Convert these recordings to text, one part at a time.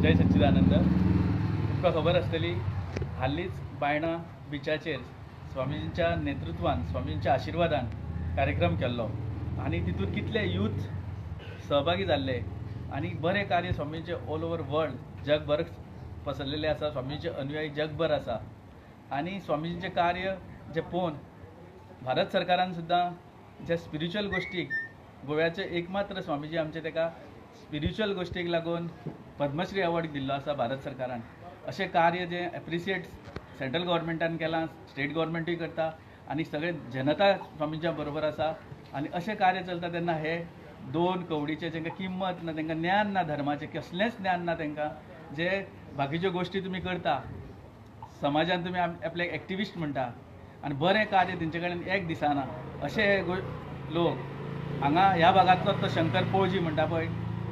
जय सच्चिदानंद. तुमकां खबर आसतली हालींच बायणा बिचाचेर स्वामीजींच्या नेतृत्वान स्वामीजींच्या आशिर्वादान कार्यक्रम केल्लो आनी तितून कितले यूथ सहभागी जाल्ले आनी बरें कार्य स्वामींचे ऑल ओवर वर्ल्ड जगभर पसरलेले आसा. स्वामींचे अनुयायी जगभर आसा आनी स्वामीजींचे कार्य जे पळोवन भारत सरकारान सुद्दां जे स्पिरिच्युअल गोश्टीक गोव्याचे एकमात्र स्वामीजी आमचे ताका स्पिरिच्युअल गोश्टीक लागून पद्मश्री अवॉर्ड दिल्लो आसा भारत सरकारान. अशें कार्य जे एप्रिसिएट सेंट्रल गव्हर्मेंटान केलां, स्टेट गव्हर्मेंटूय करता आनी सगळे जनता स्वामींच्या बरोबर आसा. आनी अशें कार्य चलता तेन्ना हे दोन कवडीचे जांकां किंमत ना, तांकां ज्ञान ना, धर्माचें कसलेंच ज्ञान ना तांकां, जे बाकीच्यो गोश्टी तुमी करता, समाजान तुमी आपले एक्टिविस्ट म्हणटा आनी बरें कार्य तेंचे कडेन एक दिसना. अशे लोक हांगा ह्या भागांतलो तो शंकर पळजी म्हणटा पळय,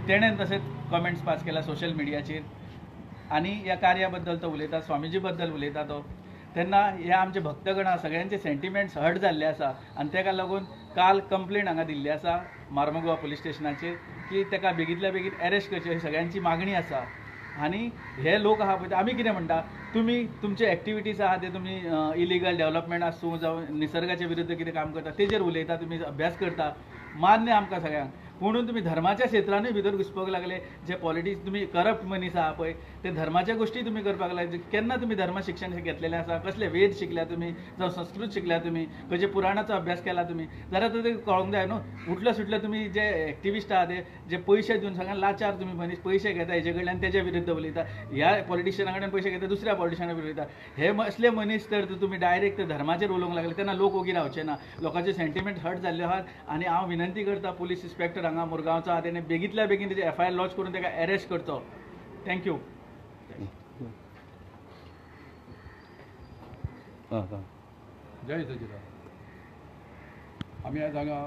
तेणेन तशेंच कमेंट्स पास केला सोशल मिडियाचेर आनी ह्या कार्या बद्दल तो उलयता, स्वामीजी बद्दल उलयता तो. तेन्ना हे आमचे भक्तगण सगळ्यांचे सेंटिमेंट्स हर्ट जाल्ले आसा आनी ताका लागून काल कंप्लेंट हांगा दिल्ली आसा मार्मुगांव पुलीस स्टेशनाचेर की ताका बेगींतल्या बेगीन अरेस्ट करची अशी सगळ्यांची मागणी आसा. आनी हे लोक आहा पळय आमी कितें म्हणटा, तुमी तुमचे एक्टिविटीज आहा ते तुमी इलिगल डेव्हलपमेंट आसूं जावं निसर्गाचे विरुद्ध कितें काम करता तेजेर उलयता, तुमी अभ्यास करता, मान्य आमकां सगळ्यांक. म्हणून तुमी धर्माच्या क्षेत्रानूय भितर घुसपाक लागले. जे पॉलिटिक्स तुमी करप्ट मनीस आहा पळय ते धर्माच्या गोश्टी तुमी करपाक लागले. केन्ना तुमी धर्म शिक्षण घेतलेलें आसा? कसले वेद शिकल्या तुमी जावं संस्कृत शिकल्या तुमी, खंयचे पुराणाचो अभ्यास केला तुमी? जाल्यार तो कळोंक जाय न्हू. उठलो सुटलो तुमी जे एक्टिविस्ट आहा ते जे पयशे दिवन सगळ्यांक लाचार तुमी मनीस पयशे घेता हेजे कडल्यान तेजे विरुद्ध उलयता, ह्या पॉलिटिशियना कडेन पयशे घेता दुसऱ्या पॉलिटिशियना विरुद्ध उलयता. हे असले मनीस तर तुमी डायरेक्ट धर्माचेर उलोवंक लागले तेन्ना लोक ओगी रावचे ना. लोकांचे सेंटिमेंट हर्ट जाल्ले आहात आनी हांव विनंती करता पुलीस इन्स्पेक्टर हांगा मुरगांवचो आहा तेणे बेगींतल्या बेगीन तेजे FIR लॉन्च करून ताका अरेस्ट करचो. थँक्यू. जय सचिदानंद. आमी आज हांगा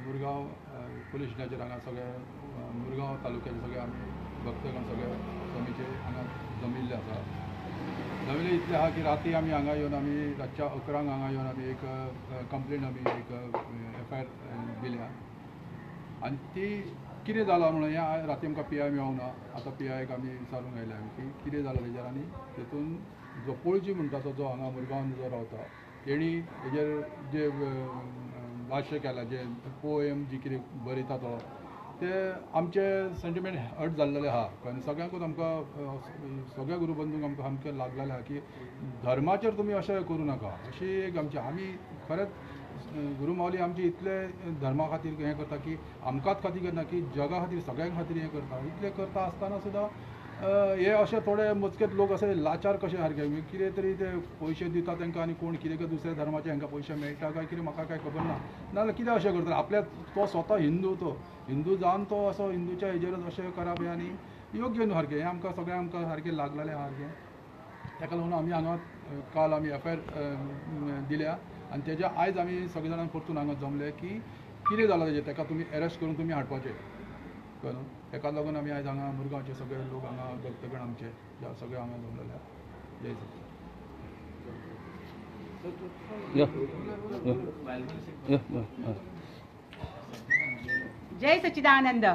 मुरगांव पुलीस स्टेशनाचेर हांगा सगळे मुरगांव तालुक्याचे सगळे आमी भक्तगण सगळे स्वामीचे हांगा जमिल्ले आसा. जमिल्ले इतले आहा की राती आमी हांगा येवन आमी रातच्या 11 हांगा येवन आमी एक कंप्लेंट आमी एक FIR दिल्या आनी ती कितें जालां म्हणून हें राती आमकां PI मेळोंक ना. आतां PIक आमी विचारूंक आयल्या की कितें जालां तेजेर आनी तेतून जो पळजी म्हणटा तो जो हांगा मुरगांवान जो रावता तेणी हेजेर जे भाश्य केला जे पोएम जी कितें बरयता तो ते आमचे सेंटिमेंट हर्ट जाल्लेले आहा. आनी सगळ्यांकूच आमकां सगळ्या गुरुबंधूंक आमकां सामकें लागलेलें आहा की धर्माचेर तुमी अशें करूं नाका. अशी एक आमी खरेंच गुरुमावली आमची इतले धर्मा खातीर हें करता की आमकांच खातीर करना की जगा खातीर सगळ्यांक खातीर हें करता. इतलें करता आसतना सुद्दां हे अशे थोडे मजकेत लोक अशे लाचार कशे सारके कितें तरी ते पयशे दिता तांकां आनी कोण कितें दुसऱ्या धर्माचे हांकां पयशे मेळटा काय कितें म्हाका कांय खबर ना. नाजाल्यार कितें अशें करता आपल्या तो स्वता हिंदू जावन तो असो हिंदूच्या हेजेरच अशें करप आनी योग्य न्हू सारकें. हें आमकां सगळ्यांक आमकां सारकें लागलेलें आहा सारकें. ताका लागून आमी हांगा काल आमी FIR दिल्या आनी तेज्या आयज आमी सगळे जाणां परतून हांगा जमले की कितें जालां तेजें ताका तुमी अरेस्ट करून तुमी हाडपाचें कळ्ळें. ताका लागून आमी आयज हांगा मुरगांवचे सगळे लोक हांगा भक्तगण आमचे सगळे हांगा जमलेले. जय जय सच्चिदानंद.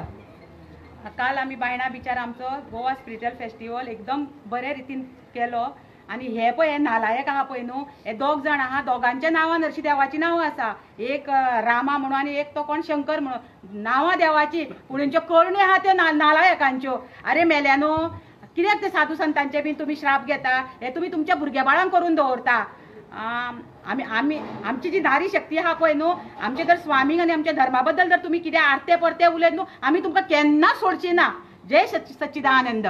काल आमी बायणा बिचार आमचो गोवा स्पिरिच्युअल फेस्टिवल एकदम बरे रितीन केलो आनी हे पळय हे नालायक आहा पळय न्हू हे दोग जाण आहा, दोगांच्या नांवान हरशीं देवाची नांवां आसा. एक रामा म्हणून आनी एक तो कोण शंकर म्हणून. नांवां देवाची पूण हेंच्यो करणी आहा त्यो नालायकांच्यो. आरे मेल्यानो कित्याक ते साधू संतांचे बीन तुमी श्राप घेता? हे तुमी तुमच्या भुरग्या बाळांक करून दवरता. आमची जी नारी शक्ती आहा पळय न्हू आमचे जर स्वामीक आनी आमच्या धर्मा बद्दल जर तुमी कितें आरते परते उलयत न्हू आमी तुमकां केन्ना सोडची ना. जय सच्चिदानंद.